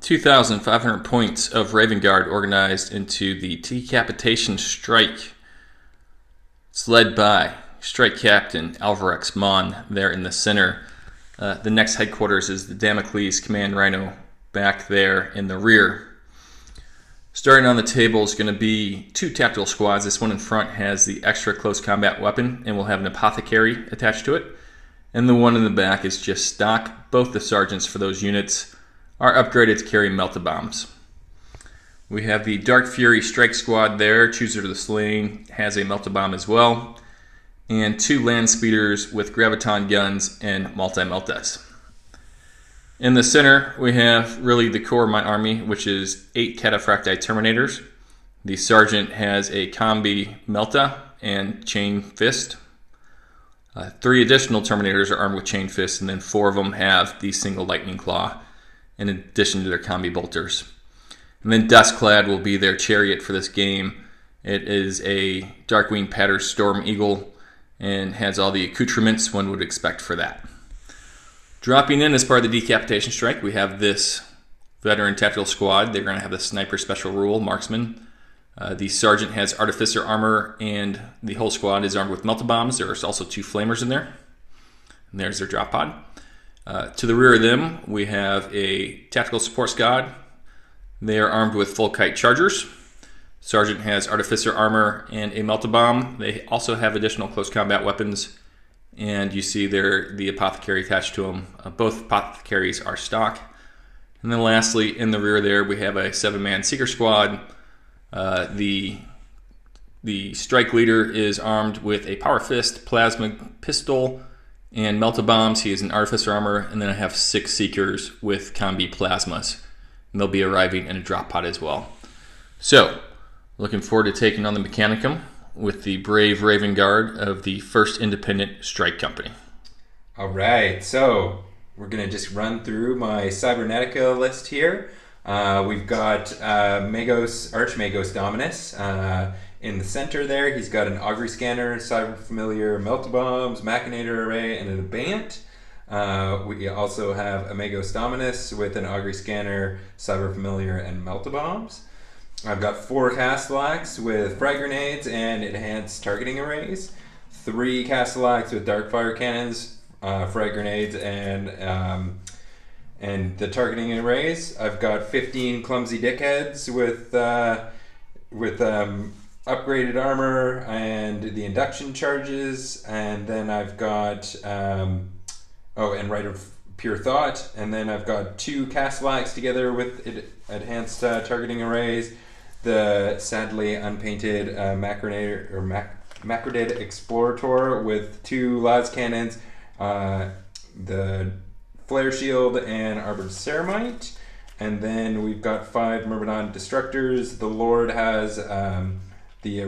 2,500 points of Raven Guard organized into the Decapitation Strike. It's led by Strike Captain Alvarex Mon there in the center. The next headquarters is the Damocles Command Rhino back there in the rear. Starting on the table is going to be two tactical squads. This one in front has the extra close combat weapon and will have an apothecary attached to it. And the one in the back is just stock. Both the sergeants for those units are upgraded to carry melta bombs. We have the Dark Fury Strike Squad there. Chooser to the Sling has a melta bomb as well. And two land speeders with graviton guns and multi-meltas. In the center, we have really the core of my army, which is 8 Cataphracti Terminators. The sergeant has a combi melta and chain fist. 3 additional Terminators are armed with chain fists, and then 4 of them have the single lightning claw, in addition to their combi bolters. And then Duskclad will be their chariot for this game. It is a Darkwing Patter Storm Eagle and has all the accoutrements one would expect for that. Dropping in as part of the Decapitation Strike, we have this veteran tactical squad. They're going to have the Sniper Special Rule, Marksman. The Sergeant has Artificer Armor, and the whole squad is armed with melta bombs. There's also 2 Flamers in there. And there's their drop pod. To the rear of them, we have a Tactical Support Squad. They are armed with full kite chargers. Sergeant has Artificer Armor and a melta bomb. They also have additional close combat weapons. And you see there the apothecary attached to them. Both apothecaries are stock. And then lastly, in the rear there, we have a 7-man Seeker Squad. The strike leader is armed with a Power Fist, Plasma Pistol, and melta bombs. He is in Artificer Armor. And then I have 6 Seekers with combi plasmas. And they'll be arriving in a drop pod as well. So, looking forward to taking on the Mechanicum with the brave Raven Guard of the 1st Independent Strike Company. All right, so we're going to just run through my Cybernetica list here. We've got Archmagos Dominus in the center there. He's got an Augury Scanner, Cyber Familiar, Melta Bombs, Machinator Array, and an Abeyant. We also have Amagos Dominus with an Augury Scanner, Cyber Familiar, and Melta Bombs. I've got 4 Castellax with frag grenades and enhanced targeting arrays, 3 Castellax with dark fire cannons, frag grenades, and the targeting arrays. I've got 15 Clumsy Dickheads with upgraded armor and the induction charges, and then I've got and Rite of Pure Thought, and then I've got 2 Castellax together with enhanced targeting arrays. The sadly unpainted Macrodate Explorator with 2 Las Cannons, the Flare Shield, and Armored Ceramite. And then we've got 5 Myrmidon Destructors. The Lord has the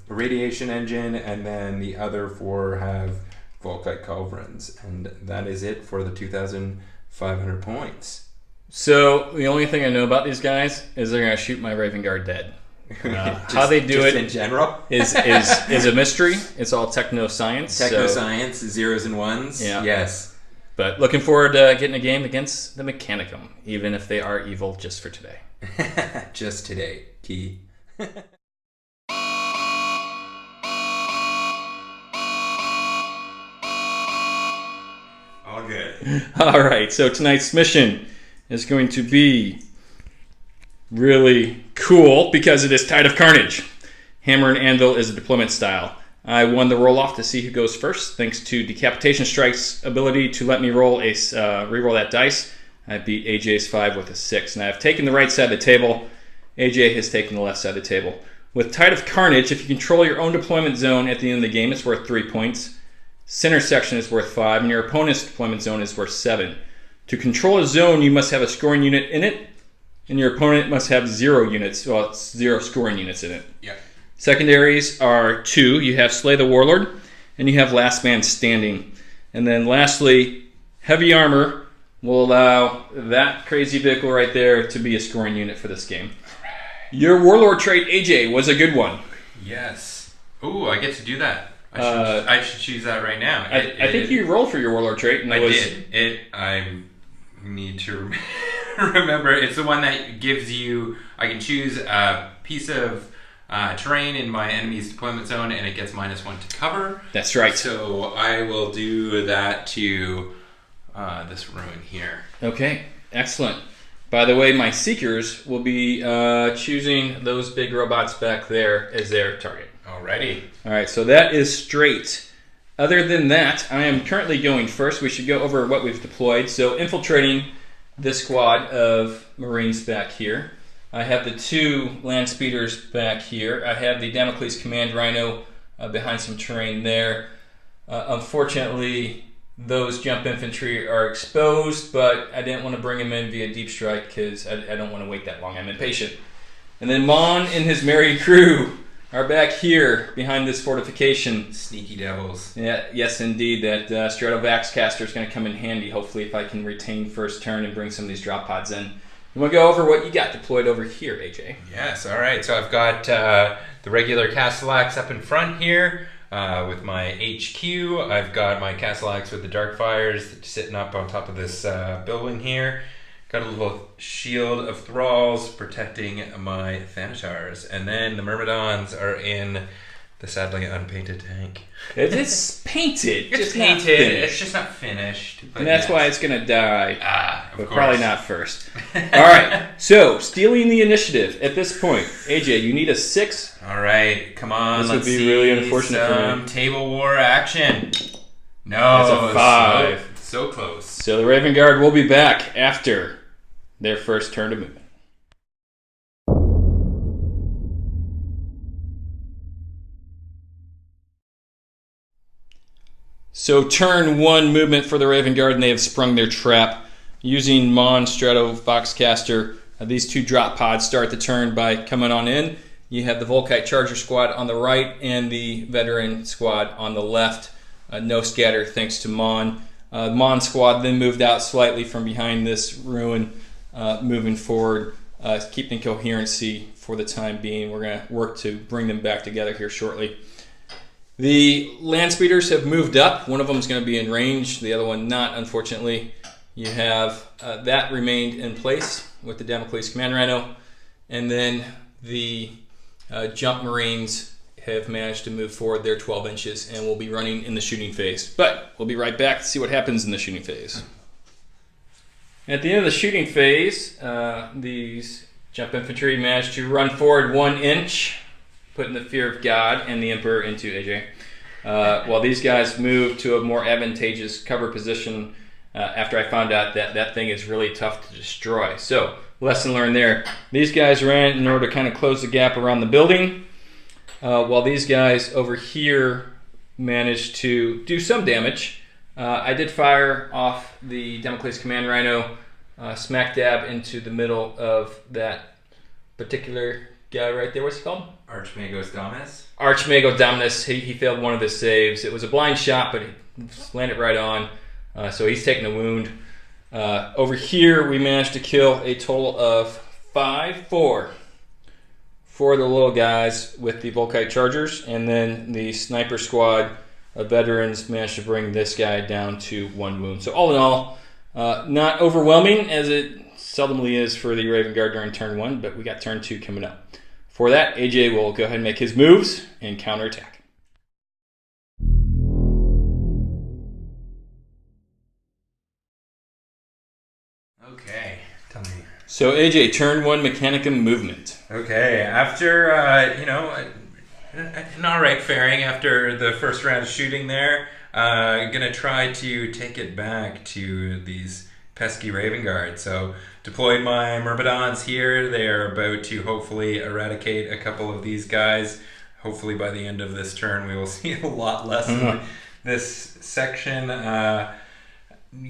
Radiation Engine, and then the other 4 have Volkite Culverins. And that is it for the 2,500 points. So, the only thing I know about these guys is they're going to shoot my Raven Guard dead. How they do it in general is a mystery. It's all techno-science. Techno-science, zeros and ones. Yeah. Yes. But looking forward to getting a game against the Mechanicum, even if they are evil just for today. Just today. Key. All good. All right, so tonight's mission is going to be really cool because it is Tide of Carnage. Hammer and Anvil is a deployment style. I won the roll-off to see who goes first, thanks to Decapitation Strike's ability to let me reroll that dice. I beat AJ's 5 with a 6, and I've taken the right side of the table. AJ has taken the left side of the table. With Tide of Carnage, if you control your own deployment zone at the end of the game, it's worth 3 points. Center section is worth 5, and your opponent's deployment zone is worth 7. To control a zone, you must have a scoring unit in it, and your opponent must have 0 units. Well, it's 0 scoring units in it. Yeah. Secondaries are 2. You have Slay the Warlord, and you have Last Man Standing. And then lastly, Heavy Armor will allow that crazy vehicle right there to be a scoring unit for this game. Your Warlord trait, AJ, was a good one. Yes. Ooh, I get to do that. I should choose that right now. I think you rolled for your Warlord trait. And I did. I need to remember, it's the one that gives you. I can choose a piece of terrain in my enemy's deployment zone, and it gets -1 to cover. That's right. So I will do that to this ruin here. Okay, excellent. By the way, my Seekers will be choosing those big robots back there as their target. Alrighty. All right, so that is straight. Other than that, I am currently going first. We should go over what we've deployed. So infiltrating this squad of Marines back here. I have the 2 land speeders back here. I have the Damocles Command Rhino behind some terrain there. Unfortunately, those jump infantry are exposed, but I didn't want to bring them in via deep strike because I don't want to wait that long. I'm impatient. And then Mon and his merry crew are back here behind this fortification. Sneaky devils. Yeah, yes, indeed. That Stratovax caster is going to come in handy, hopefully, if I can retain first turn and bring some of these drop pods in. You want to go over what you got deployed over here, AJ? Yes, all right. So I've got the regular Castellax up in front here with my HQ. I've got my Castellax with the Dark Fires sitting up on top of this building here. Got a little shield of thralls protecting my Thanatars. And then the Myrmidons are in the sadly unpainted tank. It is painted. It's just painted. Not finished. It's just not finished. And that's why it's going to die. Of but course. probably not first. All right. So, stealing the initiative at this point. AJ, you need a 6. All right. Come on. This let's would be see really unfortunate for some me. table war action. No. That's a 5. So close. So, the Raven Guard will be back after their first turn to movement. So turn 1 movement for the Raven Guard, and they have sprung their trap. Using Mon, Strato, Foxcaster, these 2 drop pods start the turn by coming on in. You have the Volkite Charger squad on the right and the Veteran squad on the left. No scatter thanks to Mon. Mon squad then moved out slightly from behind this ruin, moving forward, keeping coherency for the time being. We're going to work to bring them back together here shortly. The land speeders have moved up. One of them is going to be in range, the other one not, unfortunately. You have that remained in place with the Damocles Command Rhino. And then the Jump Marines have managed to move forward their 12 inches and will be running in the shooting phase. But we'll be right back to see what happens in the shooting phase. At the end of the shooting phase, these Jump Infantry managed to run forward 1 inch, putting the fear of God and the Emperor into AJ. While these guys move to a more advantageous cover position after I found out that that thing is really tough to destroy. So, lesson learned there. These guys ran in order to kind of close the gap around the building, while these guys over here managed to do some damage. I did fire off the Damocles Command Rhino smack dab into the middle of that particular guy right there. What's he called? Archmagos Dominus. Archmagos Dominus. He failed one of his saves. It was a blind shot, but he landed right on. So he's taking a wound. Over here, we managed to kill a total of 4 of the little guys with the Volkite Chargers, and then the sniper squad of veterans managed to bring this guy down to 1 wound. So all in all, not overwhelming as it seldomly is for the Raven Guard during turn 1, but we got turn 2 coming up. For that, AJ will go ahead and make his moves and counterattack. Okay, tell me. So AJ, turn 1 Mechanicum movement. Okay, after, an alright faring after the first round of shooting there, gonna try to take it back to these pesky Raven Guard. So deployed my Myrmidons here. They're about to hopefully eradicate a couple of these guys. Hopefully by the end of this turn we will see a lot less in this section.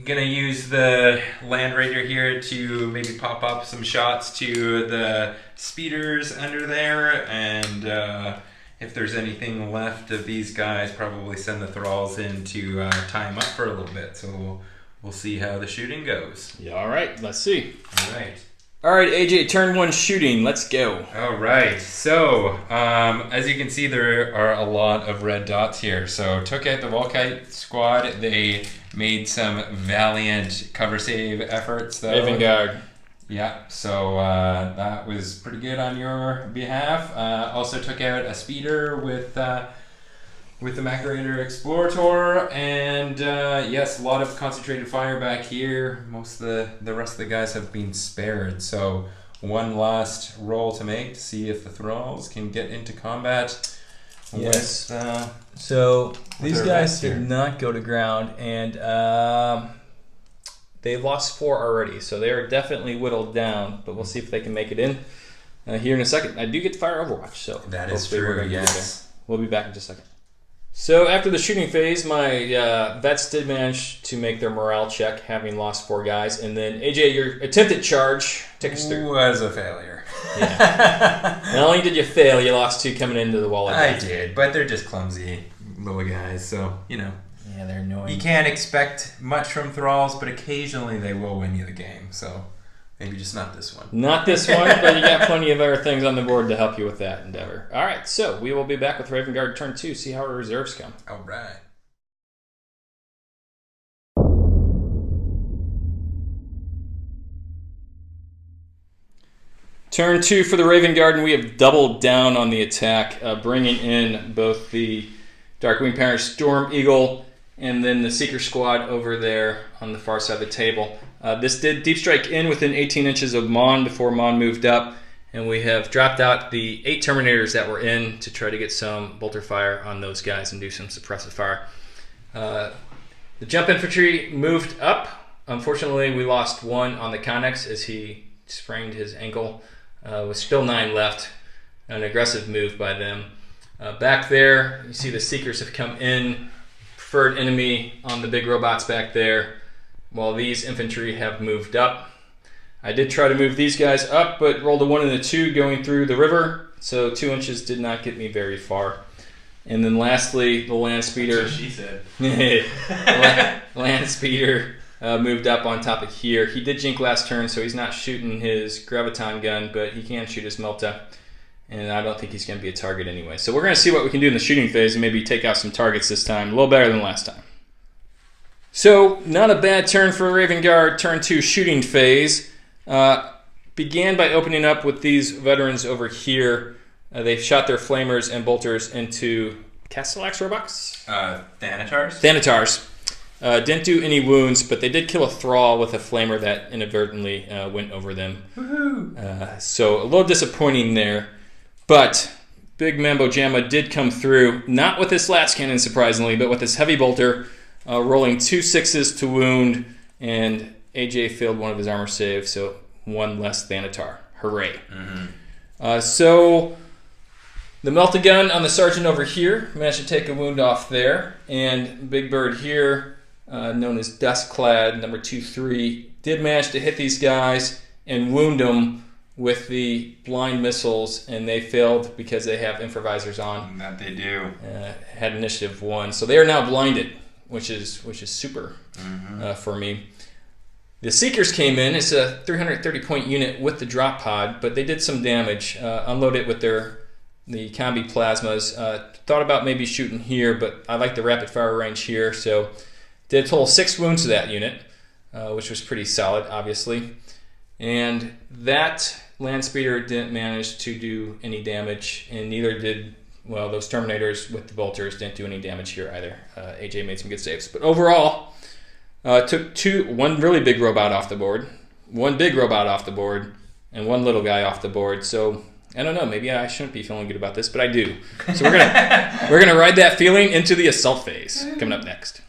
Gonna use the Land Raider here to maybe pop up some shots to the speeders under there, and if there's anything left of these guys, probably send the thralls in to tie them up for a little bit. So we'll see how the shooting goes. Yeah, all right, let's see. All right, AJ, turn 1 shooting. Let's go. All right. So, as you can see, there are a lot of red dots here. So, took out the Volkite squad. They made some valiant cover save efforts, though. Raven Guard. Yeah, so that was pretty good on your behalf. Also took out a speeder with the Macerator Explorator, and yes, a lot of concentrated fire back here. Most of the rest of the guys have been spared, so one last roll to make to see if the thralls can get into combat. Yes. With, so these their guys vest did here. not go to ground, and they lost 4 already, so they are definitely whittled down. But we'll see if they can make it in here in a second. I do get to fire Overwatch, so That is hopefully we're true, gonna get yes. there. We'll be back in just a second. So after the shooting phase, my vets did manage to make their morale check, having lost 4 guys. And then, AJ, your attempted charge, take us through. Was a failure. Yeah. Not only did you fail, you lost 2 coming into the wall of I death. did, but they're just clumsy little guys, so, you know. Yeah, they're annoying. You can't expect much from thralls, but occasionally they will win you the game, so maybe just not this one. Not this one, but you got plenty of other things on the board to help you with that endeavor. All right, so we will be back with Raven Guard turn 2, see how our reserves come. All right. Turn 2 for the Raven Guard, and we have doubled down on the attack, bringing in both the Darkwing Parent Storm Eagle and then the Seeker Squad over there on the far side of the table. This did deep strike in within 18 inches of Mon before Mon moved up, and we have dropped out the 8 Terminators that were in to try to get some bolter fire on those guys and do some suppressive fire. The Jump Infantry moved up. Unfortunately, we lost 1 on the Connex as he sprained his ankle. With still 9 left. An aggressive move by them. Back there, you see the Seekers have come in. Preferred enemy on the big robots back there, while these infantry have moved up. I did try to move these guys up, but rolled a 1 and a 2 going through the river, so 2 inches did not get me very far. And then lastly, the land speeder. That's what she said. Land speeder moved up on top of here. He did jink last turn, so he's not shooting his graviton gun, but he can shoot his Melta. And I don't think he's going to be a target anyway. So we're going to see what we can do in the shooting phase and maybe take out some targets this time. A little better than last time. So, not a bad turn for Raven Guard. Turn 2 shooting phase. Began by opening up with these veterans over here. They've shot their flamers and bolters into Castellax robots? Thanatars? Thanatars. Didn't do any wounds, but they did kill a thrall with a flamer that inadvertently went over them. Woohoo! So a little disappointing there. But Big Mambo Jamma did come through, not with his last cannon surprisingly, but with his heavy bolter, rolling 2 6s to wound, and AJ failed 1 of his armor saves, so 1 less Thanatar. Hooray. Mm-hmm. So the Melta gun on the sergeant over here managed to take a wound off there, and Big Bird here, known as Dustclad, number 2-3, did manage to hit these guys and wound them with the blind missiles, and they failed because they have improvisers on. That they do. Had initiative 1, so they are now blinded, which is super for me. The Seekers came in. It's a 330 point unit with the drop pod, but they did some damage. Unloaded with the combi plasmas. Thought about maybe shooting here, but I like the rapid fire range here, so did a total of 6 wounds to that unit, which was pretty solid, obviously. And that land speeder didn't manage to do any damage, and neither did, well, those Terminators with the bolters didn't do any damage here either. AJ made some good saves. But overall, took 1 really big robot off the board, 1 big robot off the board, and 1 little guy off the board. So I don't know, maybe I shouldn't be feeling good about this, but I do. So we're gonna ride that feeling into the assault phase coming up next.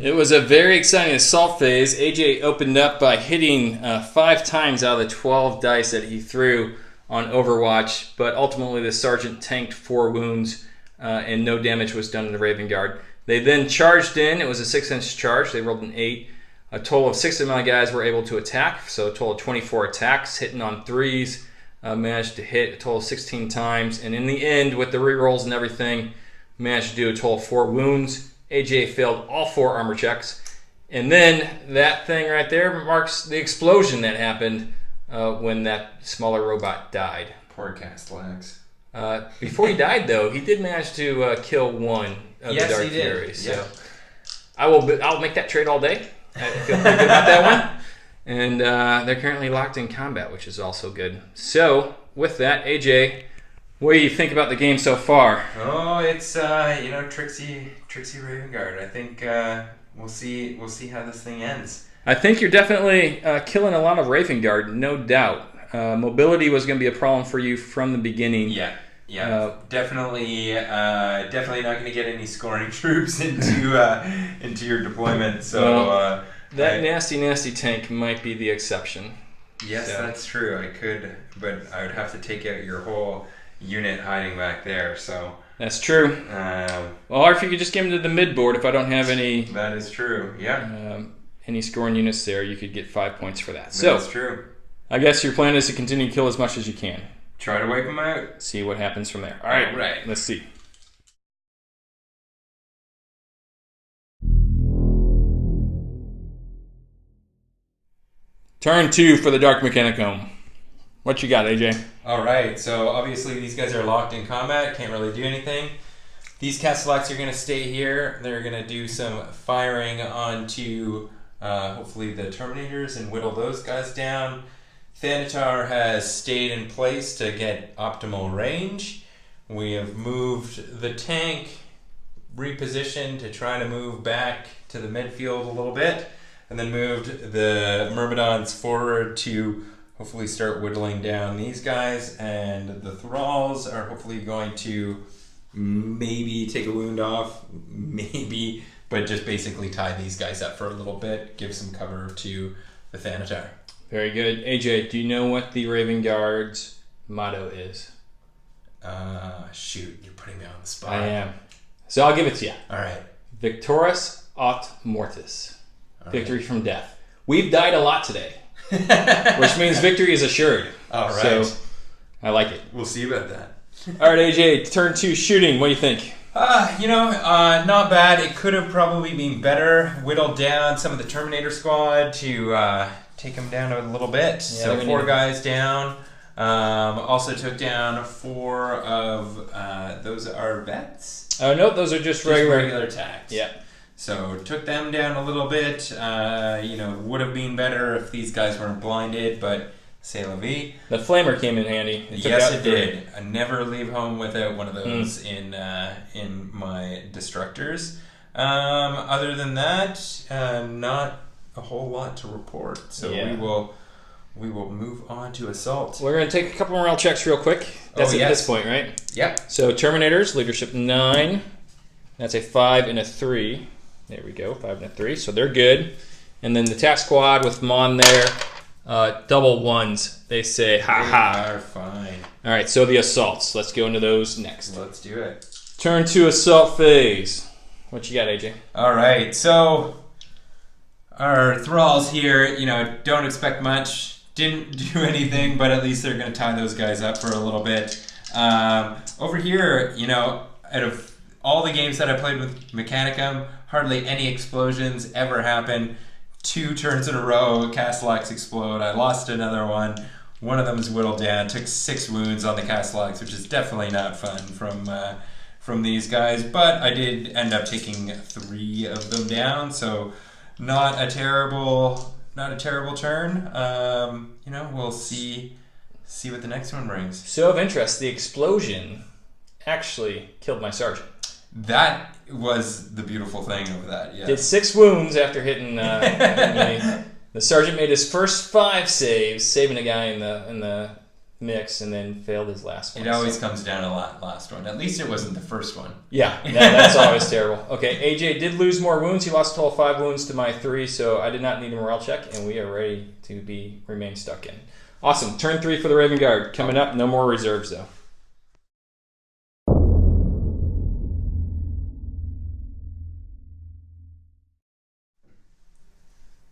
It was a very exciting assault phase. AJ opened up by hitting 5 times out of the 12 dice that he threw on Overwatch, but ultimately the sergeant tanked 4 wounds and no damage was done to the Raven Guard. They then charged in. It was a 6-inch charge. They rolled an 8. A total of 6 of my guys were able to attack, so a total of 24 attacks, hitting on 3s. Managed to hit a total of 16 times, and in the end, with the rerolls and everything, managed to do a total of 4 wounds. AJ failed all 4 armor checks. And then that thing right there marks the explosion that happened when that smaller robot died. Poor Castellax. Before he died, though, he did manage to kill 1 of the Dark Fury. So Yeah. I'll make that trade all day. I feel pretty good about that one. And they're currently locked in combat, which is also good. So, with that, AJ, what do you think about the game so far? Oh, it's Trixie Raven Guard. I think we'll see how this thing ends. I think you're definitely killing a lot of Raven Guard, no doubt. Mobility was going to be a problem for you from the beginning. Yeah, definitely not going to get any scoring troops into your deployment. So that nasty tank might be the exception. Yes, so. That's true. I could, but I would have to take out your whole unit hiding back there. So that's true. Or if you could just get him to the mid board, if I don't have any. That is true. Yeah. Any scoring units there, you could get 5 points for that. So that's true. I guess your plan is to continue to kill as much as you can. Try to wipe them out. See what happens from there. All right. Let's see. Turn 2 for the Dark Mechanicum. What you got, AJ? All right. So obviously these guys are locked in combat. Can't really do anything. These Castellax are going to stay here. They're going to do some firing onto hopefully the Terminators and whittle those guys down. Thanatar has stayed in place to get optimal range. We have moved the tank, repositioned to try to move back to the midfield a little bit, and then moved the Myrmidons forward to hopefully start whittling down these guys, and the Thralls are hopefully going to maybe take a wound off, maybe, but just basically tie these guys up for a little bit, give some cover to the Thanatar. Very good. AJ, do you know what the Raven Guard's motto is? Shoot, you're putting me on the spot. I am. So I'll give it to you. All right. Victoris aut mortis. Victory from death. We've died a lot today, which means victory is assured. All right. So I like it. We'll see about that. All right, AJ, turn 2 shooting. What do you think? Not bad. It could have probably been better. Whittled down some of the Terminator squad to take them down a little bit. Yeah, so 4 guys down. Also took down 4 of those are vets. Oh no, those are just regular attacks. Yeah. So took them down a little bit. Would have been better if these guys weren't blinded, but c'est la vie. The flamer came in handy. Yes, it did. I never leave home without one of those in my destructors. Other than that, not a whole lot to report. So we will move on to assault. We're going to take a couple morale checks real quick. That's at this point, right? Yep. So Terminators, leadership 9. That's a 5 and a 3. There we go, 5 and a 3. So they're good. And then the task squad with Mon there, double 1s. They say, ha. They are fine. All right, so the assaults. Let's go into those next. Let's do it. Turn 2 assault phase. What you got, AJ? All right, so our Thralls here, don't expect much. Didn't do anything, but at least they're going to tie those guys up for a little bit. Over here, out of all the games that I played with Mechanicum, hardly any explosions ever happen. 2 turns in a row, Castellax explode. I lost another one. One of them is whittled down. Took 6 wounds on the Castellax, which is definitely not fun from these guys. But I did end up taking 3 of them down, so not a terrible turn. We'll see what the next one brings. So of interest, the explosion actually killed my sergeant. That was the beautiful thing of that. Yeah. Did 6 wounds after hitting me. The sergeant made his first 5 saves, saving a guy in the mix, and then failed his last one. It always comes down to that last one. At least it wasn't the first one. Yeah, that's always terrible. Okay, AJ did lose more wounds. He lost a total of 5 wounds to my 3, so I did not need a morale check, and we are ready to remain stuck in. Awesome. Turn 3 for the Raven Guard. Coming up, no more reserves, though.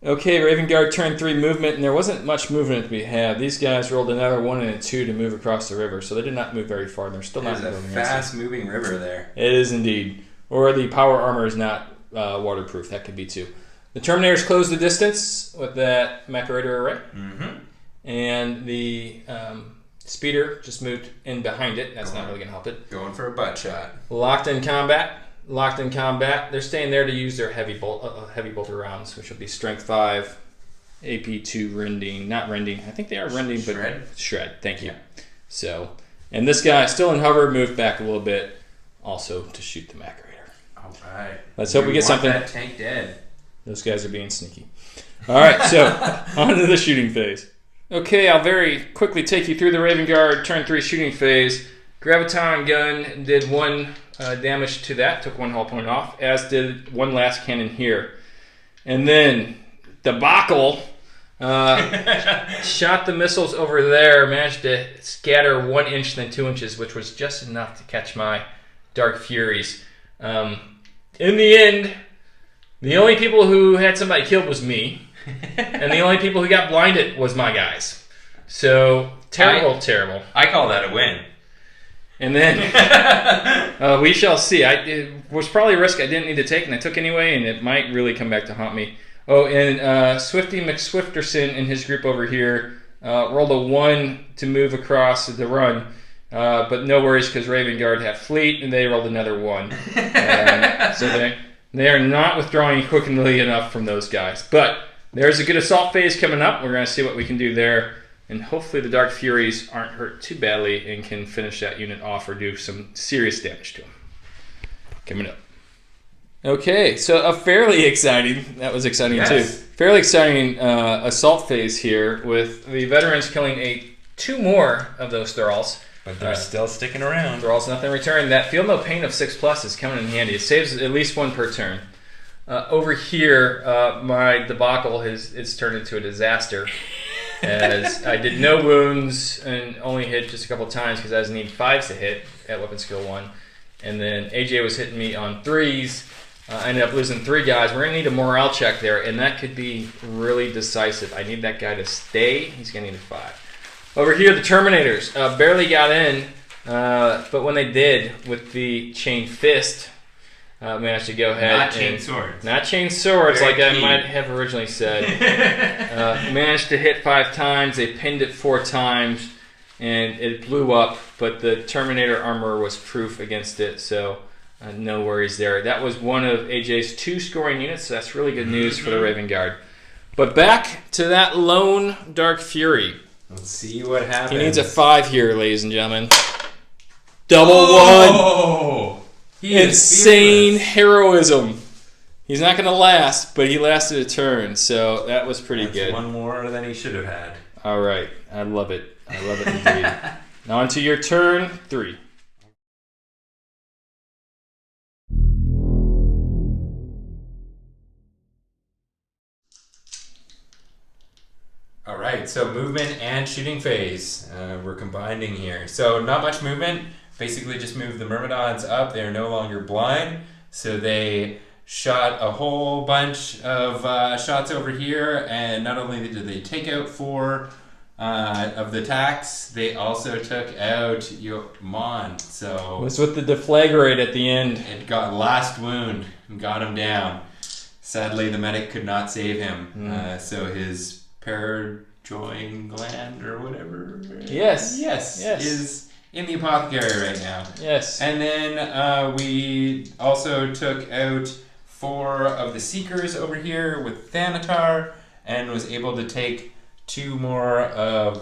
Okay, Raven Guard turn 3 movement, and there wasn't much movement to be had. These guys rolled another 1 and a 2 to move across the river, so they did not move very far. They're still not moving. There's a fast-moving river there. It is indeed. Or the power armor is not waterproof. That could be too. The Terminators closed the distance with that Macerator array. Mm-hmm. And the Speeder just moved in behind it. That's not really going to help it. Going for a butt shot. Locked in combat. They're staying there to use their heavy bolter rounds, which will be strength 5 AP2 rending, not rending. I think they are rending, but shred. Thank you. Yeah. So, and this guy still in hover, moved back a little bit, also to shoot the macerator. All right. Let's hope we get something. That tank dead. Those guys are being sneaky. All right, so on to the shooting phase. Okay, I'll very quickly take you through the Raven Guard turn 3 shooting phase. Graviton gun did 1 damage to that, took 1 hull point off, as did 1 last cannon here. And then Debacle shot the missiles over there, managed to scatter 1 inch, then 2 inches, which was just enough to catch my Dark Furies. In the end, the only people who had somebody killed was me. And the only people who got blinded was my guys. So, terrible. I call that a win. And then, we shall see. It was probably a risk I didn't need to take, and I took anyway, and it might really come back to haunt me. Oh, and Swifty McSwifterson and his group over here rolled a 1 to move across the run. But no worries, because Raven Guard have fleet, and they rolled another 1. So they are not withdrawing quickly enough from those guys. But there's a good assault phase coming up. We're going to see what we can do there. And hopefully the Dark Furies aren't hurt too badly and can finish that unit off or do some serious damage to them. Coming up. Okay, so a fairly exciting, that was exciting too, fairly exciting assault phase here with the veterans killing 2 more of those Thralls. But they're still sticking around. Thralls, nothing in return. That Feel No Pain of 6+ is coming in handy. It saves at least 1 per turn. Over here, my Debacle is turned into a disaster, as I did no wounds and only hit just a couple times because I was needing 5s to hit at weapon skill 1. And then AJ was hitting me on 3s. I ended up losing 3 guys. We're going to need a morale check there, and that could be really decisive. I need that guy to stay. He's going to need a 5. Over here, the Terminators barely got in, but when they did, with the Chain Fist, managed to go ahead. Not chain swords. Not chain swords, Very like I key. might have originally said. Managed to hit 5 times. They pinned it 4 times, and it blew up. But the Terminator armor was proof against it, so no worries there. That was one of AJ's 2 scoring units, so that's really good news for the Raven Guard. But back to that lone Dark Fury. Let's see what happens. He needs a 5 here, ladies and gentlemen. Double 1. Insane heroism. He's not going to last, but he lasted a turn, so that was pretty good. 1 more than he should have had. All right. I love it. I love it indeed. Now on to your turn 3. All right, so movement and shooting phase. We're combining here. So not much movement. Basically just move the Myrmidons up. They are no longer blind. So they shot a whole bunch of shots over here. And not only did they take out 4 of the attacks, they also took out Mon. So It was with the deflagrate at the end. it got last wound and got him down. Sadly, the medic could not save him. So his parajoin gland or whatever. Yes. Yes. Is in the apothecary right now. Yes. And then we also took out 4 of the Seekers over here with Thanatar and was able to take 2 more of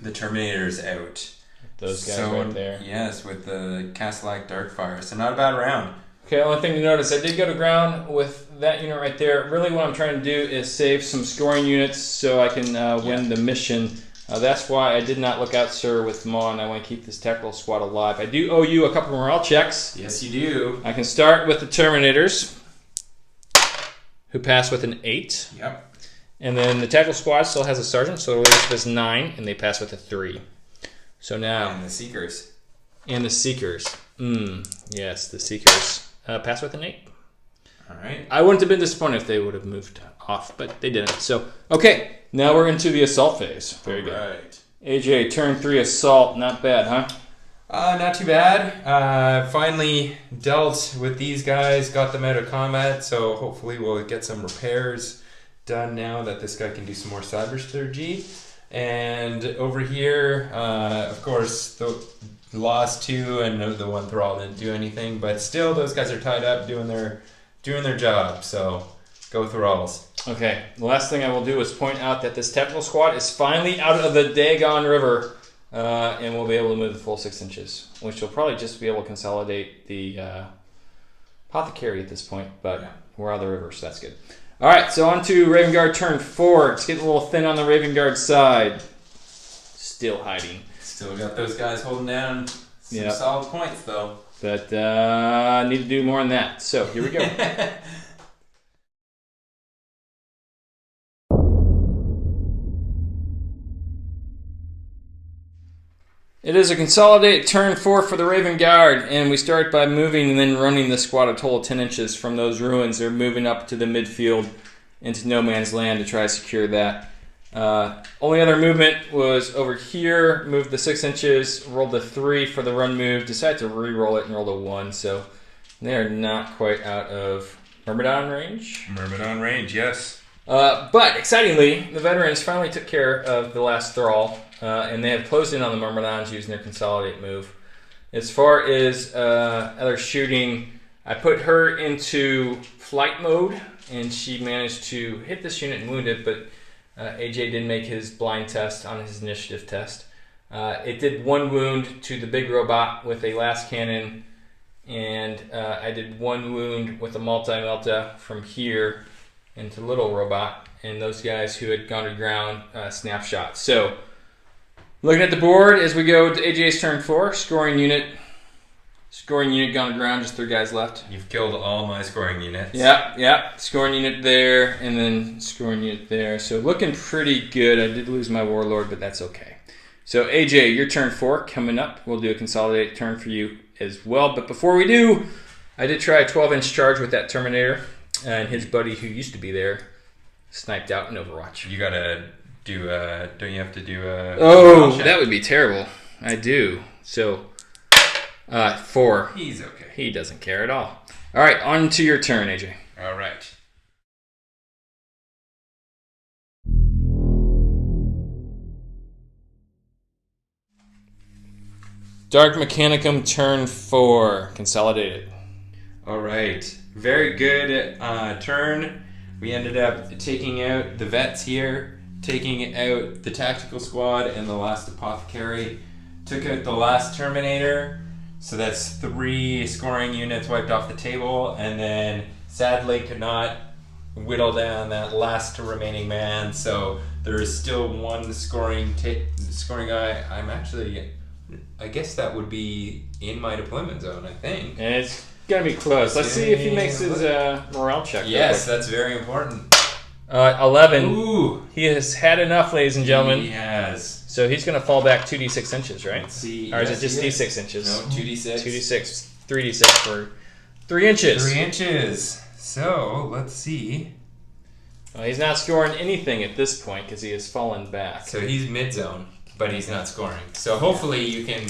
the Terminators out. Those guys right there. Yes, with the Castellac Darkfire. So not a bad round. Okay, only thing to notice, I did go to ground with that unit right there. Really what I'm trying to do is save some scoring units so I can win the mission. That's why I did not look out, sir, with Mon. I want to keep this tactical squad alive. I do owe you a couple morale checks. Yes, you do. I can start with the Terminators, who pass with an 8. Yep. And then the tactical squad still has a sergeant, so it'll leave us 9, and they pass with a 3. So now... And the Seekers. And the Seekers. Yes, the Seekers. Pass with an 8. All right. I wouldn't have been disappointed if they would have moved off, but they didn't. So, okay, now we're into the assault phase. Very good. Right. AJ, turn 3 assault. Not bad, huh? Not too bad. Finally dealt with these guys, got them out of combat, so hopefully we'll get some repairs done now that this guy can do some more cyber surgery. And over here, of course, the lost 2 and the 1 Thrall didn't do anything, but still those guys are tied up doing their job, so go Thralls. Okay, the last thing I will do is point out that this tactical squad is finally out of the Dagon River, and we'll be able to move the full 6 inches, which will probably just be able to consolidate the apothecary at this point, but we're out of the river, so that's good. All right, so on to Raven Guard turn 4. It's getting a little thin on the Raven Guard side. Still hiding. Still got those guys holding down some Yep. solid points, though. But need to do more than that. So here we go. It is a consolidate turn 4 for the Raven Guard, and we start by moving and then running the squad a total of 10 inches from those ruins. They're moving up to the midfield into no man's land to try to secure that. Only other movement was over here, moved the 6 inches, rolled the 3 for the run move, decided to re-roll it and rolled a 1, so they are not quite out of Myrmidon range. Myrmidon range, yes. But excitingly, the veterans finally took care of the last thrall, and they have closed in on the Myrmidons using their consolidate move. As far as other shooting, I put her into flight mode, and she managed to hit this unit and wound it, but AJ did make his blind test on his initiative test. It did 1 wound to the big robot with a last cannon, and I did 1 wound with a multi-melta from here into little robot, and those guys who had gone to ground snapshot. So, looking at the board as we go to AJ's turn 4, scoring unit gone to ground, just 3 guys left. You've killed all my scoring units. Yep. Scoring unit there, and then scoring unit there. So looking pretty good. I did lose my warlord, but that's okay. So AJ, your turn 4 coming up. We'll do a consolidated turn for you as well. But before we do, I did try a 12-inch charge with that Terminator, and his buddy who used to be there sniped out in Overwatch. You gotta do don't you have to do a... Oh, that would be terrible. I do. So, 4. He's okay. He doesn't care at all. All right, on to your turn, AJ. All right. Dark Mechanicum, turn 4. Consolidated. All right. Very good turn. We ended up taking out the vets here, taking out the tactical squad and the last apothecary. Took out the last Terminator. So that's 3 scoring units wiped off the table, and then sadly could not whittle down that last remaining man. So there is still 1 scoring guy. I guess that would be in my deployment zone, I think. And it's going to be close. Let's see if he makes his morale check. Yes, that's very important. 11. Ooh. He has had enough, ladies and gentlemen. He has. So he's going to fall back 2d6 inches, right? Let's see. Or is Yes, it just he is. d6 inches? No, 2d6. 2d6. 3d6 for 3 inches. 3 inches. So, let's see. Well, he's not scoring anything at this point because he has fallen back. So he's mid-zone, but he's not scoring. So hopefully you can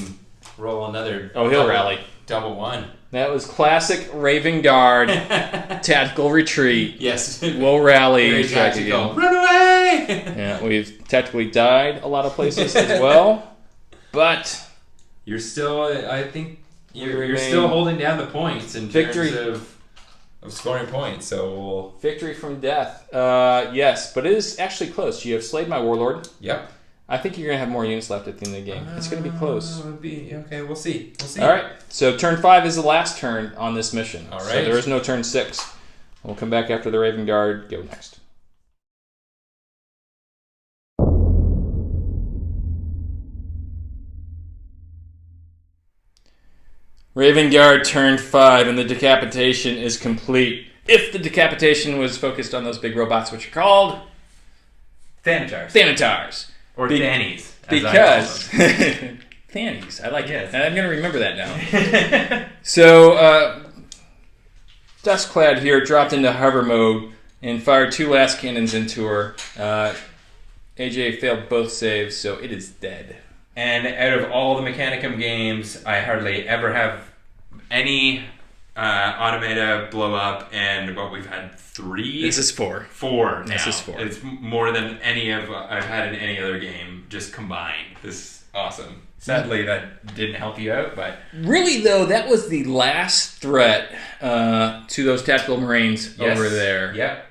roll another... Oh, he'll rally. Double 1. That was classic Raven Guard tactical retreat. Yes. We'll rally. Very and strike again. tactical. Run away! Yeah, we've tactically died a lot of places as well, but You're still, I think, you're remain- still holding down the points in Victory. terms of scoring points. So, victory from death. Yes, but it is actually close. You have slayed my warlord. yep. I think you're going to have more units left at the end of the game. It's going to be close. Okay, we'll see. We'll see. All right, so turn 5 is the last turn on this mission. All So right. there is no turn 6. We'll come back after the Raven Guard. Go next. Raven Guard turn 5, and the decapitation is complete. If the decapitation was focused on those big robots, which are called Thanatars. Thanatars. Or Thannies. Because Thannies, I like Yes. it. I'm going to remember that now. So, Duskclad here dropped into hover mode and fired 2 last cannons into her. AJ failed both saves, so it is dead. And out of all the Mechanicum games, I hardly ever have any automata blow up, and we've had 3. This is 4. 4 now. This is 4. It's more than any of I've had in any other game, just combined. This is awesome. Sadly, that didn't help you out, but... Really, though, that was the last threat to those tactical marines Yes. over there. Yep.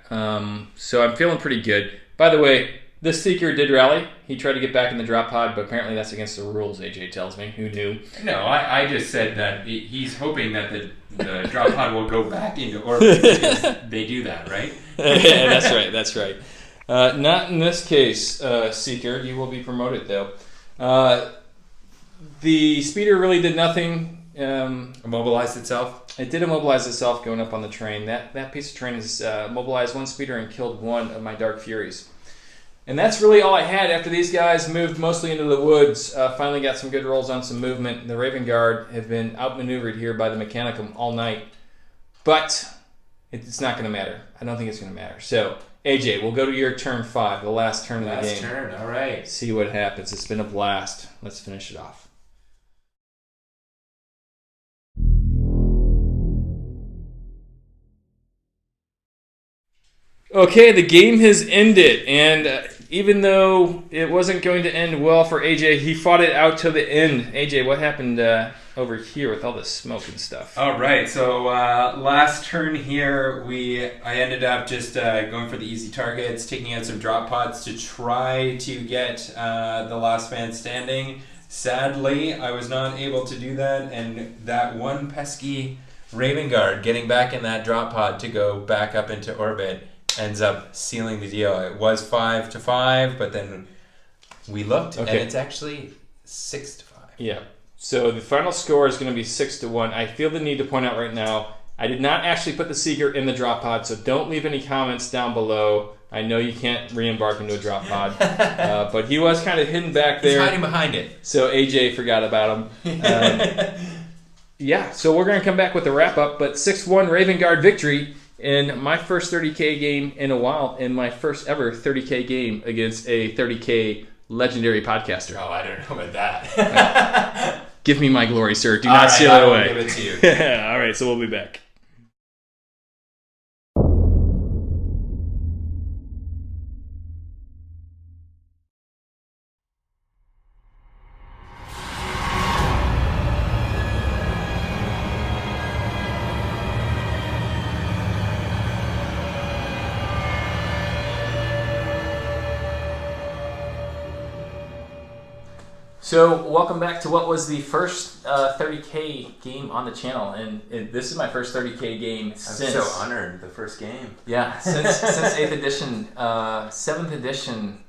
So I'm feeling pretty good. By the way, this Seeker did rally. He tried to get back in the drop pod, but apparently that's against the rules, AJ tells me. Who knew? No, I just said that he's hoping that the drop pod will go back into orbit because they do that, right? Yeah, that's right. Not in this case, Seeker. You will be promoted, though. The speeder really did nothing. Immobilized itself? It did immobilize itself going up on the train. That piece of train has mobilized one speeder and killed one of my Dark Furies. And that's really all I had after these guys moved mostly into the woods. Finally got some good rolls on some movement. The Raven Guard have been outmaneuvered here by the Mechanicum all night. But it's not going to matter. I don't think it's going to matter. So, AJ, we'll go to your turn 5, the last turn of the game. Last turn, all right. See what happens. It's been a blast. Let's finish it off. Okay, the game has ended, and even though it wasn't going to end well for AJ, he fought it out to the end. AJ, what happened over here with all the smoke and stuff? All right, so last turn here, I ended up just going for the easy targets, taking out some drop pods to try to get the last man standing. Sadly, I was not able to do that, and that one pesky Raven Guard getting back in that drop pod to go back up into orbit ends up sealing the deal. It was 5-5, but then we looked, and it's actually 6-5. Yeah. So the final score is going to be 6-1. I feel the need to point out right now, I did not actually put the Seeker in the drop pod, so don't leave any comments down below. I know you can't re-embark into a drop pod, but he was kind of hidden back there. He's hiding behind it. So AJ forgot about him. Yeah, so we're going to come back with a wrap-up, but 6-1 Raven Guard victory in my first 30K game in a while, in my first ever 30K game against a 30K legendary podcaster. Oh, I don't know about that. Give me my glory, sir. Do not steal it away. Give it to you. All right, so we'll be back. So, welcome back to what was the first 30K game on the channel, and this is my first 30K game since... I'm so honored, the first game. Yeah, since 8th edition. 7th edition,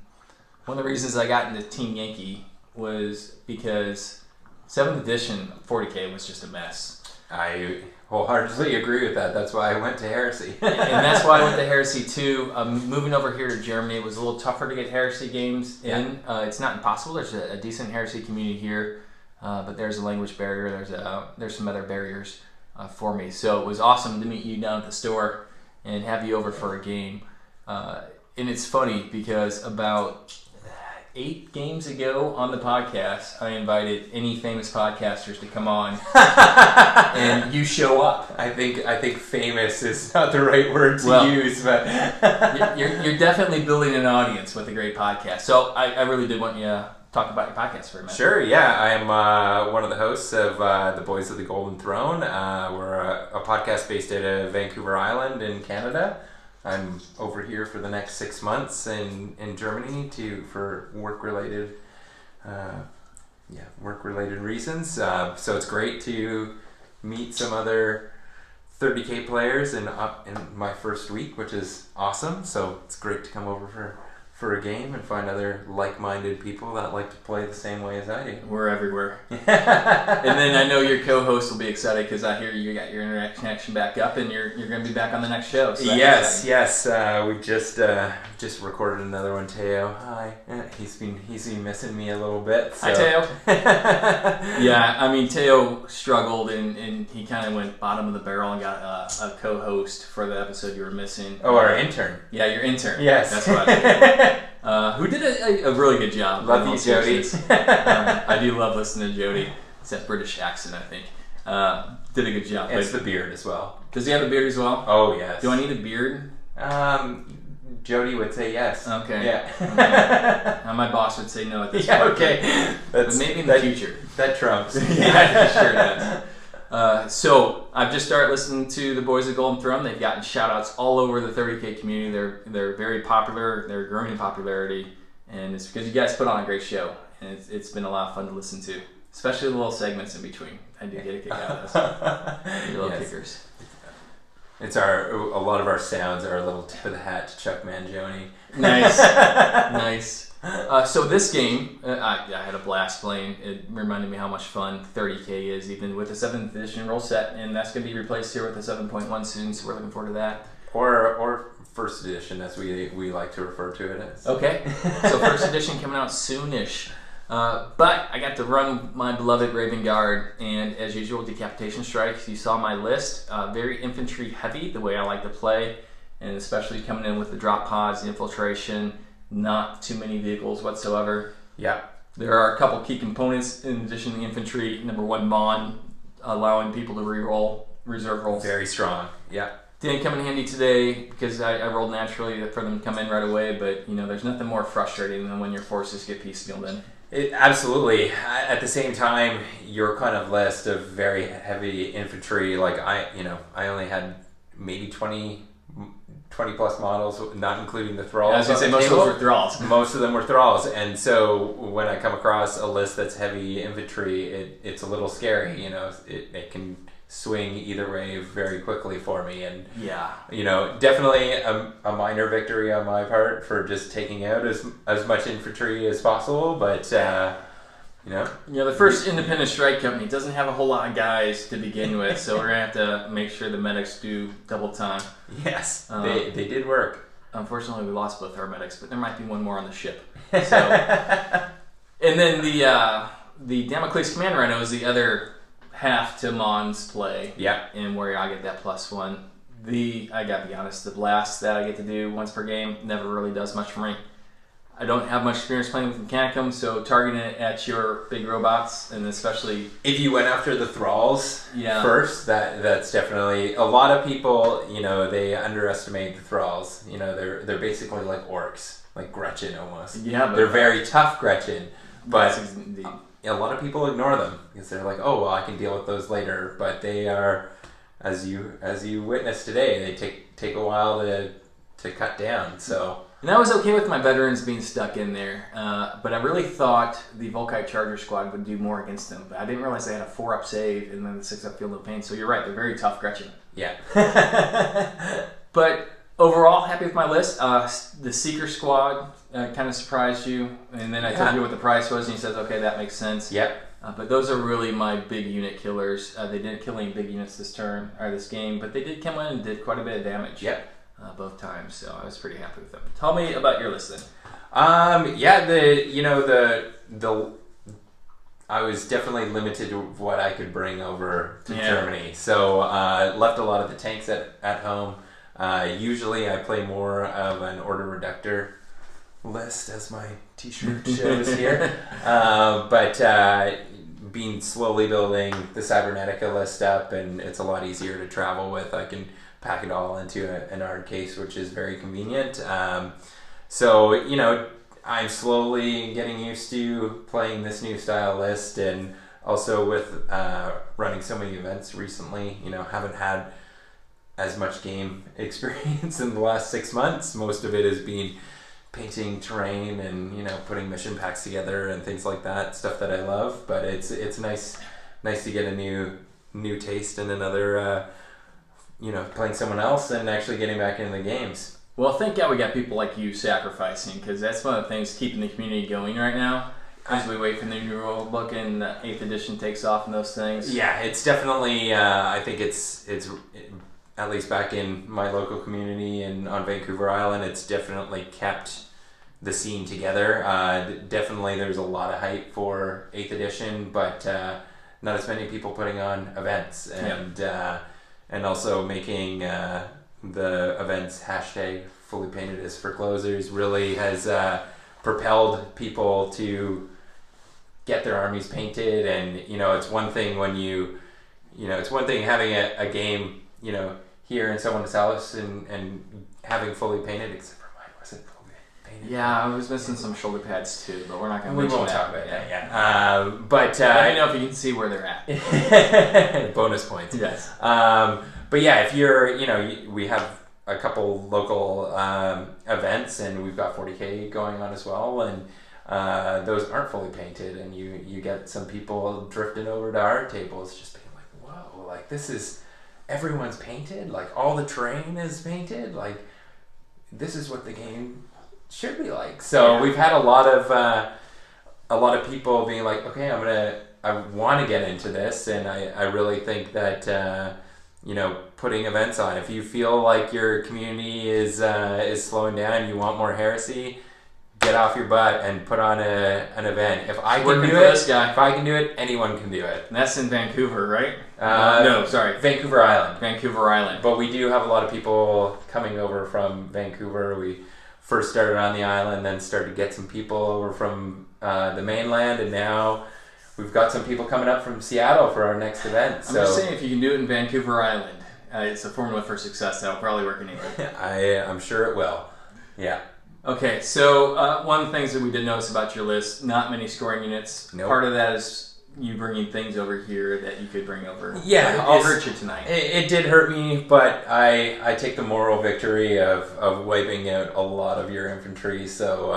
one of the reasons I got into Team Yankee was because 7th edition 40K was just a mess. I wholeheartedly agree with that. That's why I went to Heresy. And that's why I went to Heresy too. Moving over here to Germany, it was a little tougher to get Heresy games in. It's not impossible. There's a decent Heresy community here, but there's a language barrier. There's some other barriers for me. So it was awesome to meet you down at the store and have you over for a game. And it's funny because about 8 games ago on the podcast, I invited any famous podcasters to come on, and you show up. I think famous is not the right word to use, but you're definitely building an audience with a great podcast. So I really did want you to talk about your podcast for a minute. Sure, yeah. I am one of the hosts of The Boys of the Golden Throne. We're a podcast based out of Vancouver Island in Canada. I'm over here for the next 6 months in Germany for work-related reasons. So it's great to meet some other 30K players in my first week, which is awesome. So it's great to come over for a game and find other like-minded people that like to play the same way as I do. We're everywhere. And then I know your co-host will be excited because I hear you got your internet connection back up and you're going to be back on the next show. So yes. We just recorded another one. Teo, hi. He's been missing me a little bit. So. Hi, Teo. Yeah, I mean, Teo struggled and he kind of went bottom of the barrel and got a co-host for the episode you were missing. Oh, our intern. Yeah, your intern. Yes. That's what I figured. Who did a really good job. Love you, Jody. I do love listening to Jody. It's that British accent, I think. Did a good job. It's the beard as well. Does he have a beard as well? Oh, yes. Do I need a beard? Jody would say yes. Okay. Yeah. Okay. My boss would say no at this point. Okay. But maybe in the future. That trumps. Yeah, sure does. So I've just started listening to the Boys of Golden Throne. They've gotten shout-outs all over the 30K community. They're very popular. They're growing in popularity, and it's because you guys put on a great show, and it's been a lot of fun to listen to, especially the little segments in between. I do get a kick out of this. Your little kickers. It's a lot of our sounds are a little tip of the hat to Chuck Mangione. Nice, nice. So this game, I had a blast playing. It reminded me how much fun 30K is, even with the 7th edition roll set, and that's going to be replaced here with the 7.1 soon. So we're looking forward to that. Or first edition, as we like to refer to it as. Okay, so first edition coming out soonish. But I got to run my beloved Raven Guard, and as usual, Decapitation Strikes. You saw my list, very infantry heavy, the way I like to play, and especially coming in with the drop pods, the infiltration, not too many vehicles whatsoever. Yeah. There are a couple key components in addition to the infantry. Number 1, Mon, allowing people to re-roll reserve rolls. Very strong. Yeah. Didn't come in handy today because I rolled naturally for them to come in right away, but there's nothing more frustrating than when your forces get piecemealed in. Absolutely. At the same time, your kind of list of very heavy infantry, like I only had maybe 20 plus models, not including the thralls. I was going to say most of those were thralls. Most of them were thralls, and so when I come across a list that's heavy infantry, it's a little scary. It can swing either way very quickly for me, and definitely a minor victory on my part for just taking out as much infantry as possible, but the first independent strike company doesn't have a whole lot of guys to begin with, so we're gonna have to make sure the medics do double time. Yes, they did work. Unfortunately, we lost both our medics, but there might be one more on the ship. So, and then the Damocles Command Rhino is the other half to Mon's play. Yeah. And where I get that +1. I gotta be honest, the blast that I get to do once per game never really does much for me. I don't have much experience playing with Mechanicum, so targeting it at your big robots, and especially if you went after the thralls first, that's definitely a lot of people. They underestimate the thralls. They're basically like orcs, like Gretchen almost. Yeah, but they're very tough Gretchen, but a lot of people ignore them because they're like, oh well, I can deal with those later. But they are, as you witnessed today, they take a while to cut down. So. And I was okay with my veterans being stuck in there, but I really thought the Volkite Charger Squad would do more against them. But I didn't realize they had a 4-up save and then the 6-up Field of Pain. So you're right, they're very tough Gretchen. Yeah. But overall, happy with my list. The Seeker Squad kind of surprised you, and then I told you what the price was, and you said, okay, that makes sense. Yep. But those are really my big unit killers. They didn't kill any big units this game, but they did come in and did quite a bit of damage. Yep. Both times, so I was pretty happy with them. Tell me about your list then. I was definitely limited to what I could bring over to Germany, so left a lot of the tanks at home. Usually, I play more of an order reductor list, as my T-shirt shows here, but been slowly building the Cybernetica list up, and it's a lot easier to travel with. I can pack it all into an hard case, which is very convenient. So, I'm slowly getting used to playing this new style list, and also with running so many events recently, haven't had as much game experience in the last 6 months. Most of it has been painting terrain and, putting mission packs together and things like that, stuff that I love. But it's nice to get a new taste and another playing someone else and actually getting back into the games. Well, thank God we got people like you sacrificing, because that's one of the things keeping the community going right now, as we wait for the new rule book and the 8th edition takes off and those things. Yeah, it's definitely, I think it's at least back in my local community and on Vancouver Island, it's definitely kept the scene together. Definitely there's a lot of hype for 8th edition, but not as many people putting on events, and also making the events hashtag fully painted is for closers really has propelled people to get their armies painted. And it's one thing when it's one thing having a game here in someone's house and having fully painted, except for mine wasn't fully painted. Yeah, I was missing some shoulder pads too, but we're not going to. We won't talk about that yet. But let me know if you can see where they're at. Bonus points. Yes. But yeah, if you're, we have a couple local events, and we've got 40K going on as well, and those aren't fully painted, and you get some people drifting over to our tables, just being like, "Whoa! Like this is everyone's painted. Like all the terrain is painted. Like this is what the game should be like." So we've had a lot of people being like, "Okay, I want to get into this," and I really think that. Putting events on. If you feel like your community is slowing down, you want more heresy, get off your butt and put on an event. If I can do it, if I can do it, anyone can do it. And that's in Vancouver, right? No, sorry, Vancouver Island. Vancouver Island. But we do have a lot of people coming over from Vancouver. We first started on the island, then started to get some people over from the mainland, and now we've got some people coming up from Seattle for our next event. I'm just saying, if you can do it in Vancouver Island, it's a formula for success that'll probably work anywhere. I'm sure it will. Yeah. Okay, so one of the things that we did notice about your list, not many scoring units. Nope. Part of that is you bringing things over here that you could bring over. Yeah. I'll hurt you tonight. It did hurt me, but I take the moral victory of wiping out a lot of your infantry, so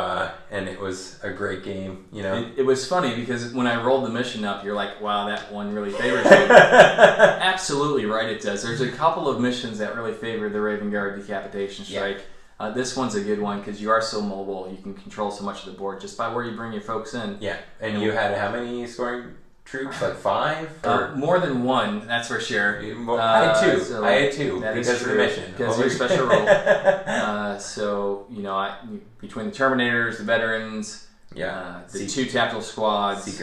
and it was a great game, It was funny because when I rolled the mission up, you're like, wow, that one really favors you. Absolutely right, it does. There's a couple of missions that really favor the Raven Guard Decapitation Strike. Yeah. This one's a good one because you are so mobile. You can control so much of the board just by where you bring your folks in. Yeah, and you had how many scoring troops? Like 5? More than one, that's for sure. I had two because of the mission. Because of your special role. So, between the Terminators, the veterans, the 2 tactical squads,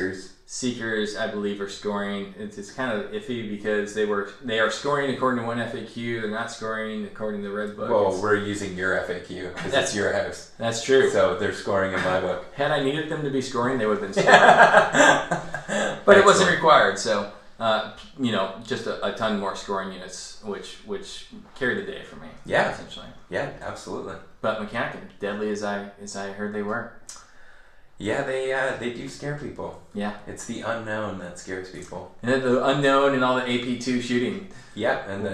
Seekers, I believe, are scoring. It's kind of iffy because they are scoring according to one FAQ. They're not scoring according to the red book. Well, we're using your FAQ because that's your house. That's true. So they're scoring in my book. Had I needed them to be scoring, they would have been scoring. But it wasn't required, so just a ton more scoring units, which carry the day for me. Yeah, essentially. Yeah, absolutely. But Mechanicum, deadly as I heard they were. Yeah, they do scare people. Yeah, it's the unknown that scares people. And the unknown and all the AP2 shooting. Yeah, and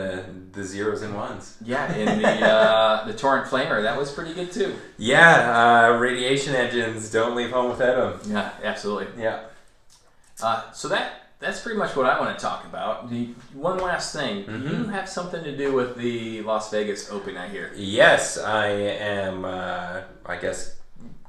the zeros and ones. Yeah, and the Torrent Flamer, that was pretty good too. Yeah, radiation engines, don't leave home without them. Yeah, absolutely. Yeah. So that's pretty much what I want to talk about. One last thing, you have something to do with the Las Vegas Open, I hear. Yes, I am, I guess,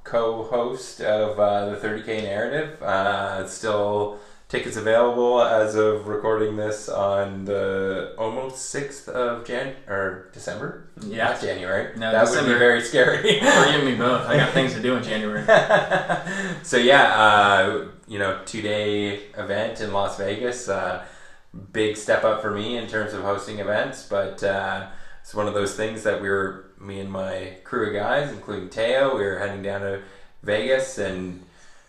co-host of the 30K Narrative. Still tickets available as of recording this on the almost 6th of December? Yeah. Not January. No, that December. Would be very scary. Forgive me both. I got things to do in January. So yeah, 2-day event in Las Vegas. Big step up for me in terms of hosting events, but it's one of those things that me and my crew of guys, including Teo, we were heading down to Vegas, and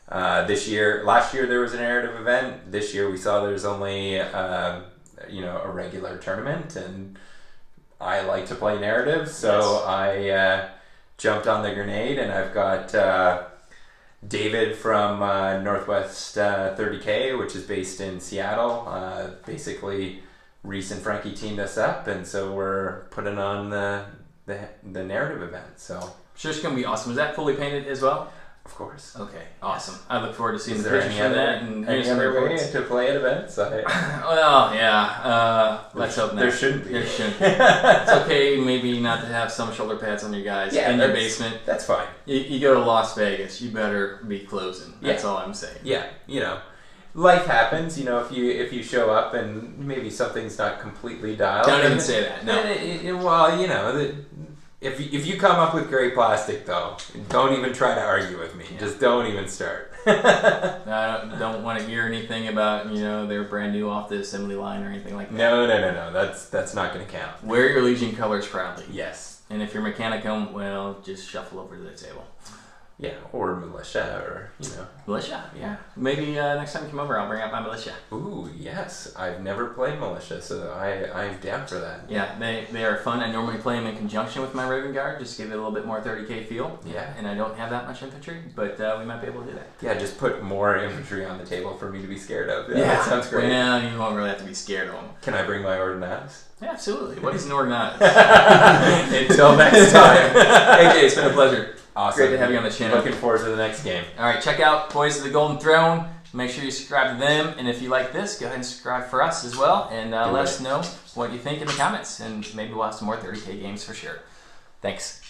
last year there was a narrative event. This year we saw there's only a regular tournament, and I like to play narrative, so I jumped on the grenade, and I've got David from Northwest 30K, which is based in Seattle. Basically, Reese and Frankie teamed us up, and so we're putting on the narrative event. So sure, it's gonna be awesome. Is that fully painted as well? Of course. Okay, awesome. I look forward to seeing the pictures of that and any other way to play at events. Well, yeah. Let's hope not. There shouldn't be. There shouldn't be. It's okay, maybe not to have some shoulder pads on your guys in your basement. That's fine. You go to Las Vegas, you better be closing. That's all I'm saying. Yeah, life happens, if you show up and maybe something's not completely dialed. Don't even say that. No. Well, if you come up with great plastic, though, don't even try to argue with me. Yeah. Just don't even start. I don't want to hear anything about they're brand new off the assembly line or anything like that. No. That's not going to count. Wear your Legion colors proudly. Yes. And if you're Mechanicum, well, just shuffle over to the table. Yeah, or militia, or, Militia, yeah. Maybe next time you come over, I'll bring out my militia. Ooh, yes. I've never played militia, so I'm down for that. Yeah, they are fun. I normally play them in conjunction with my Raven Guard, just give it a little bit more 30k feel. Yeah. And I don't have that much infantry, but we might be able to do that. Yeah, just put more infantry on the table for me to be scared of. Yeah, that sounds great. Well, you won't really have to be scared of them. Can I bring my ordnance? Yeah, absolutely. What is an ordnance? Until next time. AJ, it's been a pleasure. Awesome. Great to have you on the channel. Looking forward to the next game. All right, check out Boys of the Golden Throne. Make sure you subscribe to them. And if you like this, go ahead and subscribe for us as well. And let us know what you think in the comments. And maybe we'll have some more 30k games for sure. Thanks.